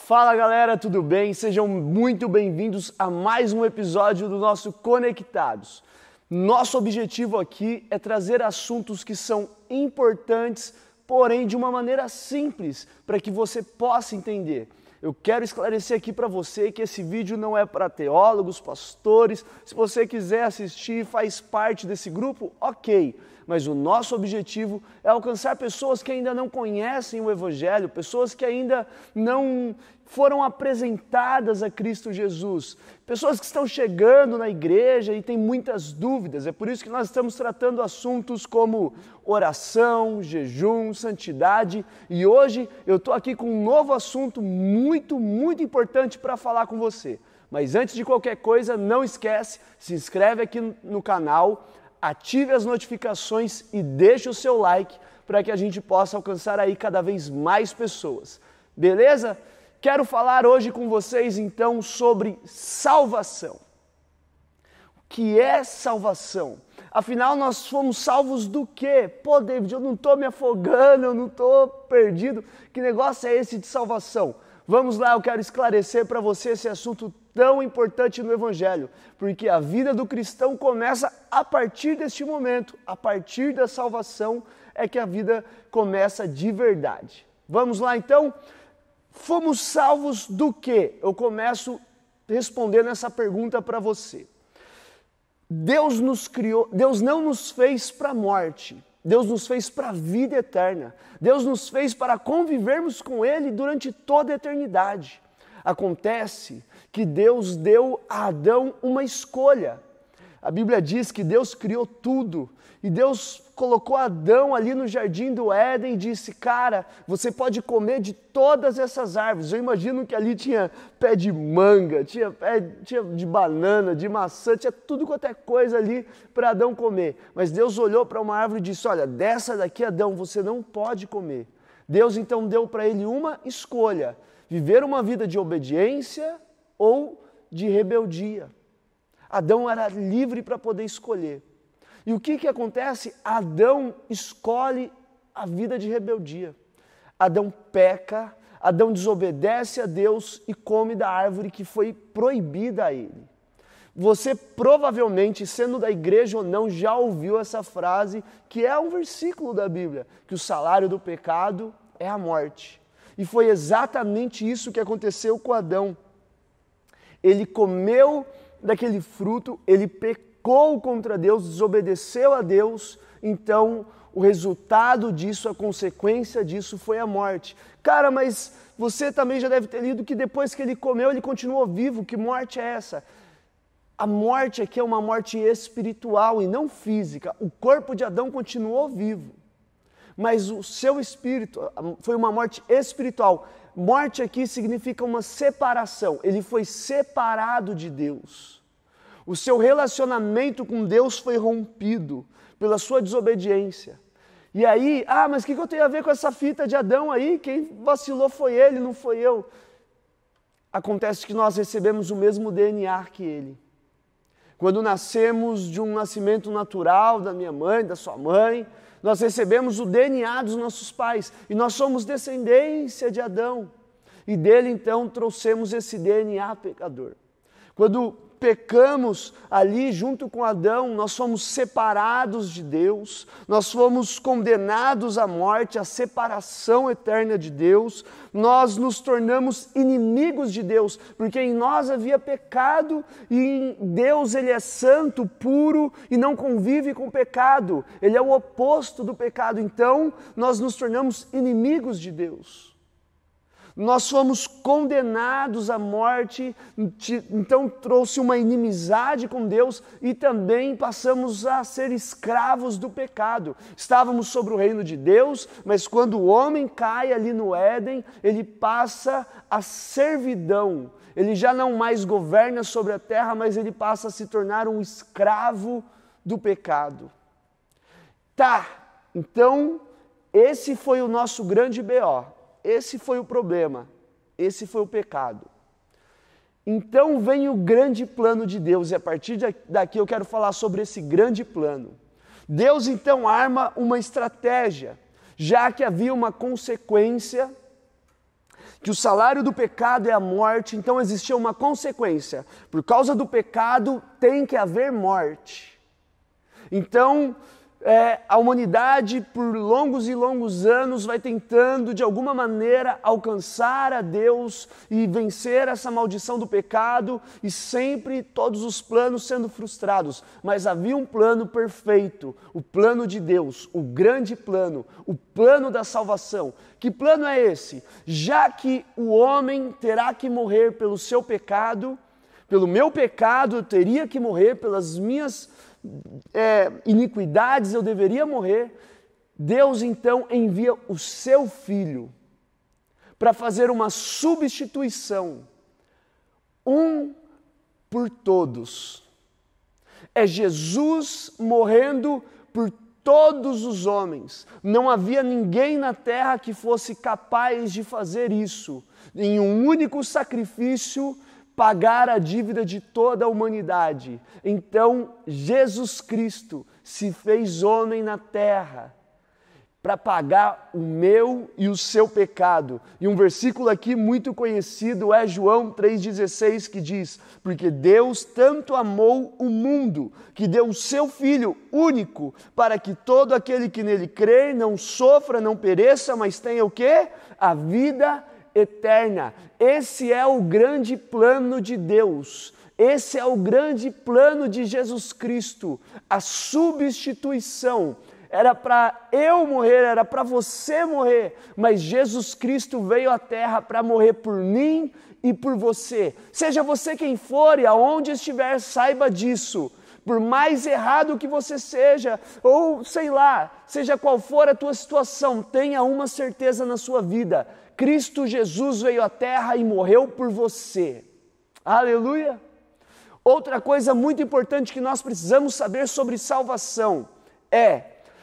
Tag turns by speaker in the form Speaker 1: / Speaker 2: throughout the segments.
Speaker 1: Fala galera, tudo bem? Sejam muito bem-vindos a mais um episódio do nosso Conectados. Nosso objetivo aqui é trazer assuntos que são importantes, porém de uma maneira simples, para que você possa entender. Eu quero esclarecer aqui para você que esse vídeo não é para teólogos, pastores. Se você quiser assistir, faz parte desse grupo, ok. Mas o nosso objetivo é alcançar pessoas que ainda não conhecem o Evangelho, pessoas que ainda não foram apresentadas a Cristo Jesus, pessoas que estão chegando na igreja e têm muitas dúvidas. É por isso que nós estamos tratando assuntos como oração, jejum, santidade. E hoje eu estou aqui com um novo assunto muito importante para falar com você. Mas antes de qualquer coisa, não esquece, se inscreve aqui no canal, ative as notificações e deixe o seu like para que a gente possa alcançar aí cada vez mais pessoas. Beleza? Quero falar hoje com vocês então sobre salvação. O que é salvação? Afinal, nós fomos salvos do quê? Pô, David, eu não estou me afogando, eu não estou perdido. Que negócio é esse de salvação? Vamos lá, eu quero esclarecer para você esse assunto tão importante no Evangelho, porque a vida do cristão começa a partir deste momento, a partir da salvação é que a vida começa de verdade. Vamos lá então? Fomos salvos do quê? Eu começo respondendo essa pergunta para você. Deus nos criou, Deus não nos fez para a morte, Deus nos fez para a vida eterna. Deus nos fez para convivermos com Ele durante toda a eternidade. Acontece que Deus deu a Adão uma escolha. A Bíblia diz que Deus criou tudo e Deus colocou Adão ali no jardim do Éden e disse: cara, você pode comer de todas essas árvores. Eu imagino que ali tinha pé de manga, tinha de banana, de maçã, tinha tudo quanto é coisa ali para Adão comer. Mas Deus olhou para uma árvore e disse: olha, dessa daqui, Adão, você não pode comer. Deus então deu para ele uma escolha: viver uma vida de obediência ou de rebeldia. Adão era livre para poder escolher. E o que acontece? Adão escolhe a vida de rebeldia. Adão peca, Adão desobedece a Deus e come da árvore que foi proibida a ele. Você provavelmente, sendo da igreja ou não, já ouviu essa frase, que é um versículo da Bíblia, que o salário do pecado é a morte. E foi exatamente isso que aconteceu com Adão. Ele comeu daquele fruto, ele pecou contra Deus, desobedeceu a Deus, então o resultado disso, a consequência disso foi a morte. Cara, mas você também já deve ter lido que depois que ele comeu, ele continuou vivo. Que morte é essa? A morte aqui é uma morte espiritual e não física. O corpo de Adão continuou vivo, mas o seu espírito foi uma morte espiritual. Morte aqui significa uma separação. Ele foi separado de Deus. O seu relacionamento com Deus foi rompido pela sua desobediência. E aí, mas o que eu tenho a ver com essa fita de Adão aí? Quem vacilou foi ele, não foi eu. Acontece que nós recebemos o mesmo DNA que ele. Quando nascemos de um nascimento natural da minha mãe, da sua mãe, nós recebemos o DNA dos nossos pais e nós somos descendência de Adão. E dele então trouxemos esse DNA pecador. Quando pecamos ali junto com Adão, nós fomos separados de Deus, nós fomos condenados à morte, à separação eterna de Deus, nós nos tornamos inimigos de Deus, porque em nós havia pecado e em Deus Ele é santo, puro e não convive com o pecado, Ele é o oposto do pecado, então nós nos tornamos inimigos de Deus. Nós fomos condenados à morte, então trouxe uma inimizade com Deus e também passamos a ser escravos do pecado. Estávamos sobre o reino de Deus, mas quando o homem cai ali no Éden, ele passa a servidão. Ele já não mais governa sobre a terra, mas ele passa a se tornar um escravo do pecado. Então esse foi o nosso grande BO. Esse foi o problema, esse foi o pecado. Então vem o grande plano de Deus, e a partir daqui eu quero falar sobre esse grande plano. Deus então arma uma estratégia, já que havia uma consequência que o salário do pecado é a morte, então existia uma consequência. Por causa do pecado tem que haver morte. Então, a humanidade, por longos e longos anos, vai tentando, de alguma maneira, alcançar a Deus e vencer essa maldição do pecado, e sempre todos os planos sendo frustrados. Mas havia um plano perfeito, o plano de Deus, o grande plano, o plano da salvação. Que plano é esse? Já que o homem terá que morrer pelo seu pecado, pelo meu pecado eu teria que morrer, pelas minhas iniquidades eu deveria morrer, Deus então envia o seu Filho para fazer uma substituição, um por todos. É Jesus morrendo por todos os homens. Não havia ninguém na terra que fosse capaz de fazer isso, em um único sacrifício, pagar a dívida de toda a humanidade. Então, Jesus Cristo se fez homem na terra para pagar o meu e o seu pecado. E um versículo aqui muito conhecido é João 3,16, que diz: porque Deus tanto amou o mundo, que deu o seu Filho único, para que todo aquele que nele crê não sofra, não pereça, mas tenha o quê? A vida eterna. Esse é o grande plano de Deus. Esse é o grande plano de Jesus Cristo. A substituição. Era para eu morrer, era para você morrer, mas Jesus Cristo veio à terra para morrer por mim e por você. Seja você quem for e aonde estiver, saiba disso. Por mais errado que você seja, ou sei lá, seja qual for a tua situação, tenha uma certeza na sua vida: Cristo Jesus veio à terra e morreu por você. Aleluia! Outra coisa muito importante que nós precisamos saber sobre salvação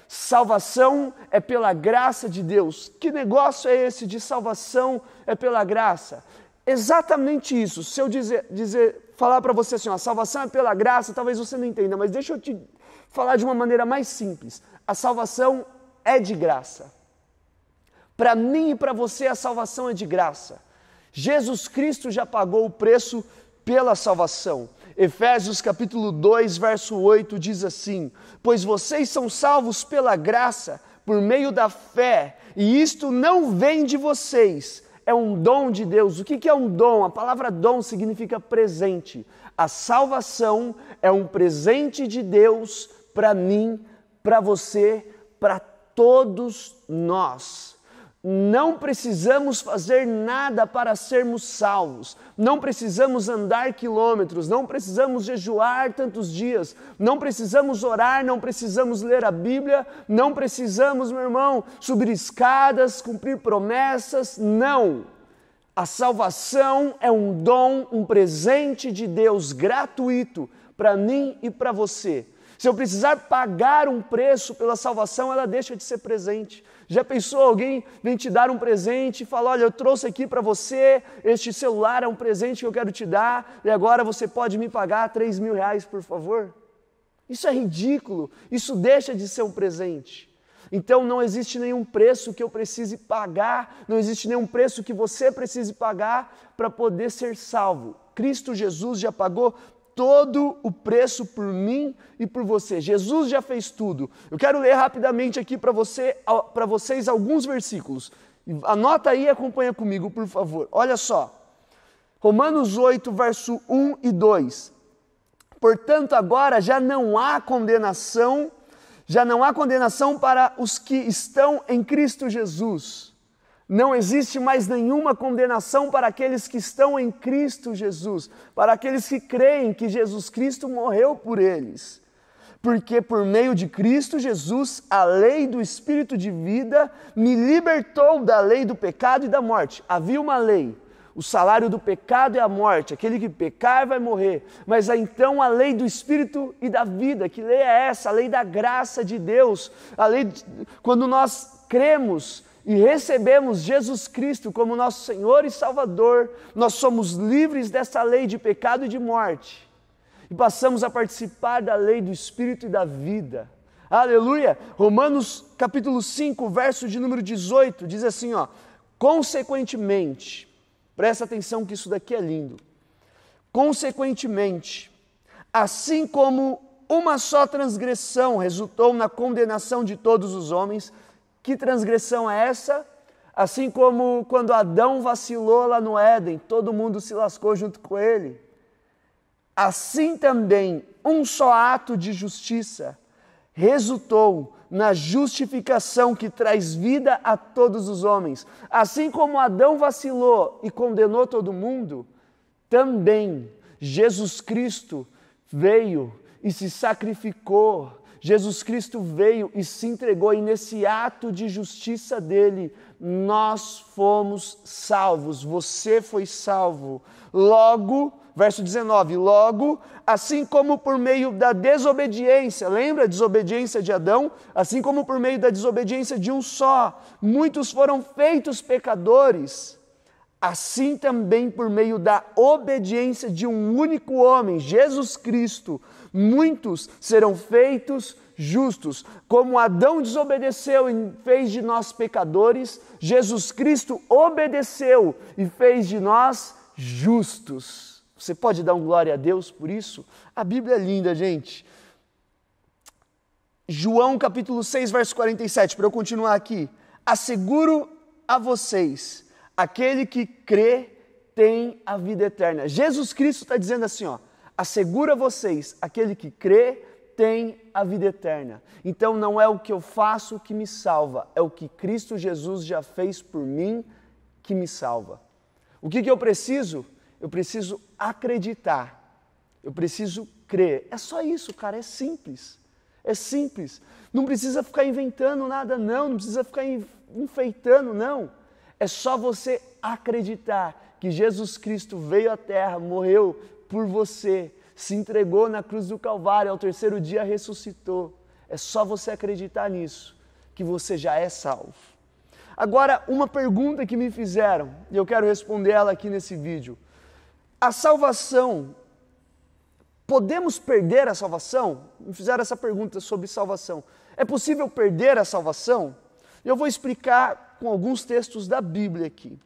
Speaker 1: salvação é pela graça de Deus. Que negócio é esse de salvação é pela graça? Exatamente isso. Se eu falar para você assim, a salvação é pela graça, talvez você não entenda, mas deixa eu te falar de uma maneira mais simples. A salvação é de graça. Para mim e para você a salvação é de graça. Jesus Cristo já pagou o preço pela salvação. Efésios capítulo 2, verso 8 diz assim: pois vocês são salvos pela graça, por meio da fé, e isto não vem de vocês, é um dom de Deus. O que é um dom? A palavra dom significa presente. A salvação é um presente de Deus para mim, para você, para todos nós. Não precisamos fazer nada para sermos salvos, não precisamos andar quilômetros, não precisamos jejuar tantos dias, não precisamos orar, não precisamos ler a Bíblia, não precisamos, meu irmão, subir escadas, cumprir promessas, não. A salvação é um dom, um presente de Deus gratuito para mim e para você. Se eu precisar pagar um preço pela salvação, ela deixa de ser presente. Já pensou, alguém vem te dar um presente e fala: olha, eu trouxe aqui para você, este celular é um presente que eu quero te dar, e agora você pode me pagar R$3.000, por favor? Isso é ridículo, isso deixa de ser um presente. Então não existe nenhum preço que eu precise pagar, não existe nenhum preço que você precise pagar para poder ser salvo. Cristo Jesus já pagou todo o preço por mim e por você. Jesus já fez tudo. Eu quero ler rapidamente aqui para vocês alguns versículos. Anota aí e acompanha comigo, por favor. Olha só. Romanos 8, verso 1 e 2. Portanto, agora já não há condenação para os que estão em Cristo Jesus. Não existe mais nenhuma condenação para aqueles que estão em Cristo Jesus, para aqueles que creem que Jesus Cristo morreu por eles. Porque por meio de Cristo Jesus, a lei do Espírito de vida me libertou da lei do pecado e da morte. Havia uma lei, o salário do pecado é a morte, aquele que pecar vai morrer. Mas há então a lei do Espírito e da vida. Que lei é essa? A lei da graça de Deus. Quando nós cremos e recebemos Jesus Cristo como nosso Senhor e Salvador, nós somos livres dessa lei de pecado e de morte. E passamos a participar da lei do Espírito e da vida. Aleluia! Romanos capítulo 5, verso de número 18, diz assim, Consequentemente, presta atenção que isso daqui é lindo. Consequentemente, assim como uma só transgressão resultou na condenação de todos os homens, que transgressão é essa? Assim como quando Adão vacilou lá no Éden, todo mundo se lascou junto com ele. Assim também, um só ato de justiça resultou na justificação que traz vida a todos os homens. Assim como Adão vacilou e condenou todo mundo, também Jesus Cristo veio e se sacrificou. Jesus Cristo veio e se entregou, e nesse ato de justiça dele, nós fomos salvos. Você foi salvo. Logo, verso 19, logo, assim como por meio da desobediência, lembra a desobediência de Adão? Assim como por meio da desobediência de um só, muitos foram feitos pecadores, assim também por meio da obediência de um único homem, Jesus Cristo, muitos serão feitos justos. Como Adão desobedeceu e fez de nós pecadores, Jesus Cristo obedeceu e fez de nós justos. Você pode dar um glória a Deus por isso? A Bíblia é linda, gente. João capítulo 6, verso 47, para eu continuar aqui. Asseguro a vocês, aquele que crê tem a vida eterna. Jesus Cristo está dizendo assim, ó, asseguro a vocês, aquele que crê tem a vida eterna. Então não é o que eu faço que me salva, é o que Cristo Jesus já fez por mim que me salva. O que eu preciso? Eu preciso acreditar, eu preciso crer. É só isso, cara, é simples. É simples. Não precisa ficar inventando nada, não precisa ficar enfeitando, não. É só você acreditar que Jesus Cristo veio à terra, morreu por você, se entregou na cruz do Calvário, ao terceiro dia ressuscitou. É só você acreditar nisso, que você já é salvo. Agora, uma pergunta que me fizeram, e eu quero responder ela aqui nesse vídeo. A salvação, podemos perder a salvação? Me fizeram essa pergunta sobre salvação. É possível perder a salvação? Eu vou explicar com alguns textos da Bíblia aqui.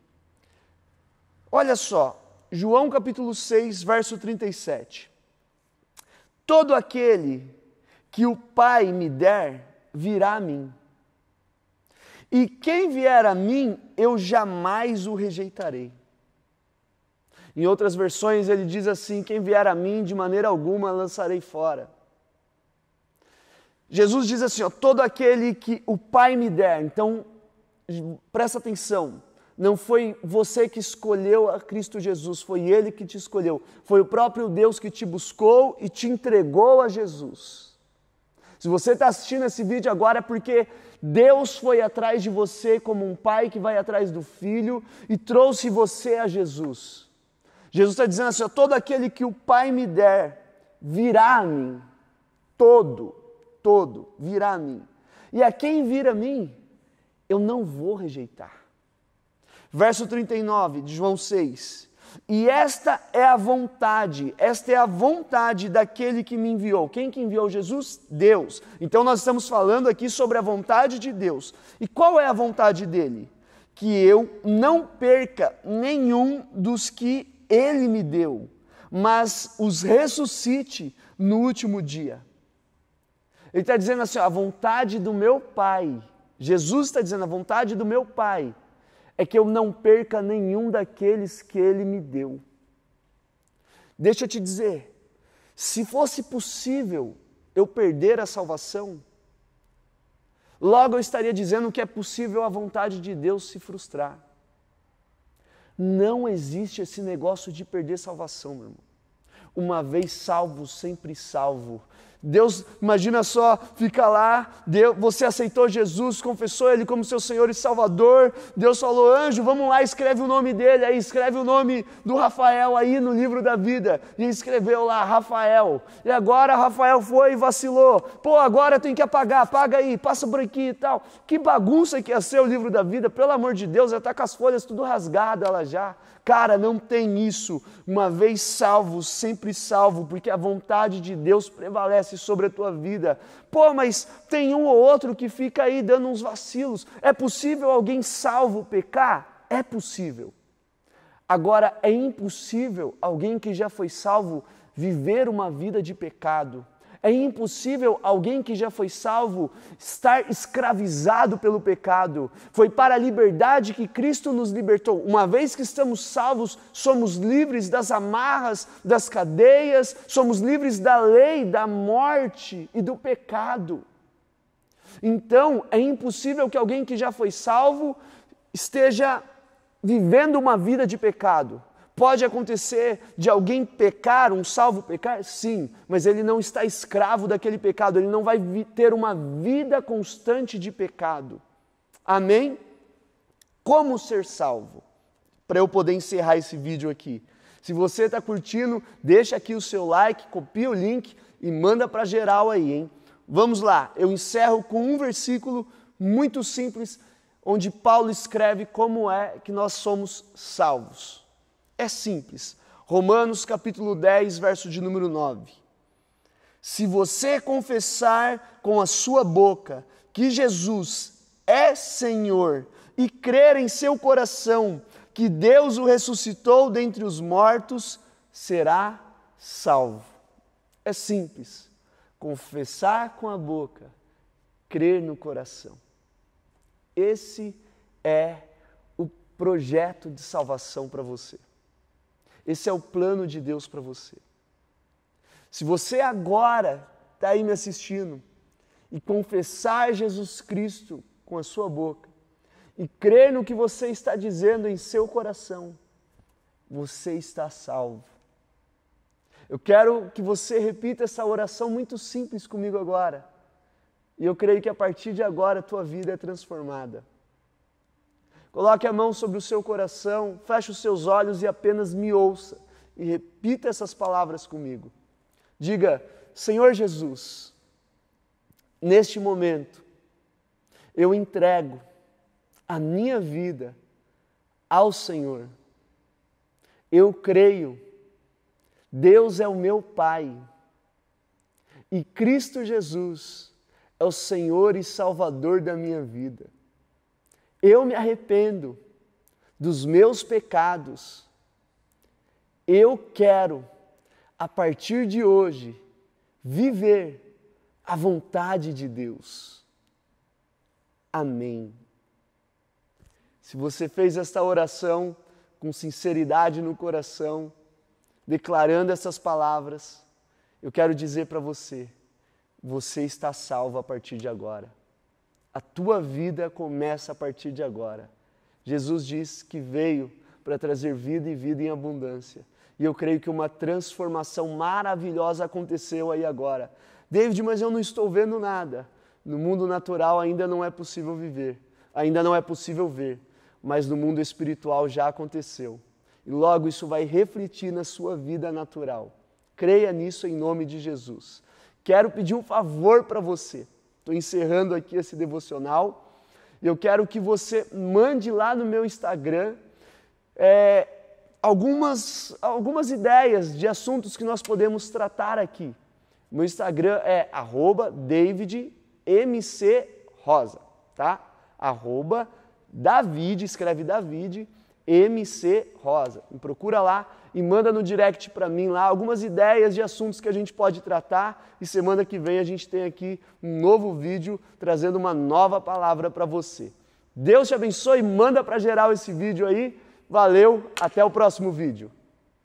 Speaker 1: Olha só, João capítulo 6, verso 37. Todo aquele que o Pai me der, virá a mim. E quem vier a mim, eu jamais o rejeitarei. Em outras versões ele diz assim, quem vier a mim, de maneira alguma lançarei fora. Jesus diz assim, ó, todo aquele que o Pai me der. Então, presta atenção, não foi você que escolheu a Cristo Jesus, foi Ele que te escolheu. Foi o próprio Deus que te buscou e te entregou a Jesus. Se você está assistindo esse vídeo agora é porque Deus foi atrás de você como um pai que vai atrás do filho e trouxe você a Jesus. Jesus está dizendo assim, ó, todo aquele que o Pai me der, virá a mim. Todo virá a mim. E a quem vir a mim, eu não vou rejeitar. Verso 39 de João 6. E esta é a vontade daquele que me enviou. Quem que enviou Jesus? Deus. Então nós estamos falando aqui sobre a vontade de Deus. E qual é a vontade dele? Que eu não perca nenhum dos que Ele me deu, mas os ressuscite no último dia. Ele está dizendo assim, ó, a vontade do meu Pai, Jesus está dizendo, a vontade do meu Pai é que eu não perca nenhum daqueles que Ele me deu. Deixa eu te dizer, se fosse possível eu perder a salvação, logo eu estaria dizendo que é possível a vontade de Deus se frustrar. Não existe esse negócio de perder salvação, meu irmão. Uma vez salvo, sempre salvo. Deus, imagina só, fica lá, você aceitou Jesus, confessou Ele como seu Senhor e Salvador, Deus falou, anjo, vamos lá, escreve o nome dele, aí escreve o nome do Rafael aí no livro da vida, e escreveu lá, Rafael, e agora Rafael foi e vacilou, agora tem que apagar, apaga aí, passa por aqui e tal, que bagunça que ia ser o livro da vida, pelo amor de Deus, já está com as folhas tudo rasgadas lá já. Cara, não tem isso, uma vez salvo, sempre salvo, porque a vontade de Deus prevalece sobre a tua vida. Mas tem um ou outro que fica aí dando uns vacilos. É possível alguém salvo pecar? É possível. Agora, é impossível alguém que já foi salvo viver uma vida de pecado. É impossível alguém que já foi salvo estar escravizado pelo pecado. Foi para a liberdade que Cristo nos libertou. Uma vez que estamos salvos, somos livres das amarras, das cadeias, somos livres da lei, da morte e do pecado. Então, é impossível que alguém que já foi salvo esteja vivendo uma vida de pecado. Pode acontecer de alguém pecar, um salvo pecar? Sim, mas ele não está escravo daquele pecado, ele não vai ter uma vida constante de pecado. Amém? Como ser salvo? Para eu poder encerrar esse vídeo aqui. Se você está curtindo, deixa aqui o seu like, copia o link e manda para geral aí, hein? Vamos lá, eu encerro com um versículo muito simples, onde Paulo escreve como é que nós somos salvos. É simples. Romanos capítulo 10, verso de número 9. Se você confessar com a sua boca que Jesus é Senhor e crer em seu coração que Deus o ressuscitou dentre os mortos, será salvo. É simples. Confessar com a boca, crer no coração. Esse é o projeto de salvação para você. Esse é o plano de Deus para você. Se você agora está aí me assistindo e confessar Jesus Cristo com a sua boca e crer no que você está dizendo em seu coração, você está salvo. Eu quero que você repita essa oração muito simples comigo agora. E eu creio que a partir de agora a tua vida é transformada. Coloque a mão sobre o seu coração, feche os seus olhos e apenas me ouça. E repita essas palavras comigo. Diga: Senhor Jesus, neste momento, eu entrego a minha vida ao Senhor. Eu creio, Deus é o meu Pai. E Cristo Jesus é o Senhor e Salvador da minha vida. Eu me arrependo dos meus pecados. Eu quero, a partir de hoje, viver a vontade de Deus. Amém. Se você fez esta oração com sinceridade no coração, declarando essas palavras, eu quero dizer para você, você está salvo a partir de agora. A tua vida começa a partir de agora. Jesus disse que veio para trazer vida e vida em abundância. E eu creio que uma transformação maravilhosa aconteceu aí agora. David, mas eu não estou vendo nada. No mundo natural ainda não é possível viver, ainda não é possível ver, mas no mundo espiritual já aconteceu. E logo isso vai refletir na sua vida natural. Creia nisso em nome de Jesus. Quero pedir um favor para você. Estou encerrando aqui esse devocional e eu quero que você mande lá no meu Instagram algumas ideias de assuntos que nós podemos tratar aqui. Meu Instagram é @DavidMCRosa, tá? @David, escreve David, MC Rosa. Me procura lá e manda no direct para mim lá algumas ideias de assuntos que a gente pode tratar e semana que vem a gente tem aqui um novo vídeo trazendo uma nova palavra para você. Deus te abençoe, manda para geral esse vídeo aí. Valeu, até o próximo vídeo.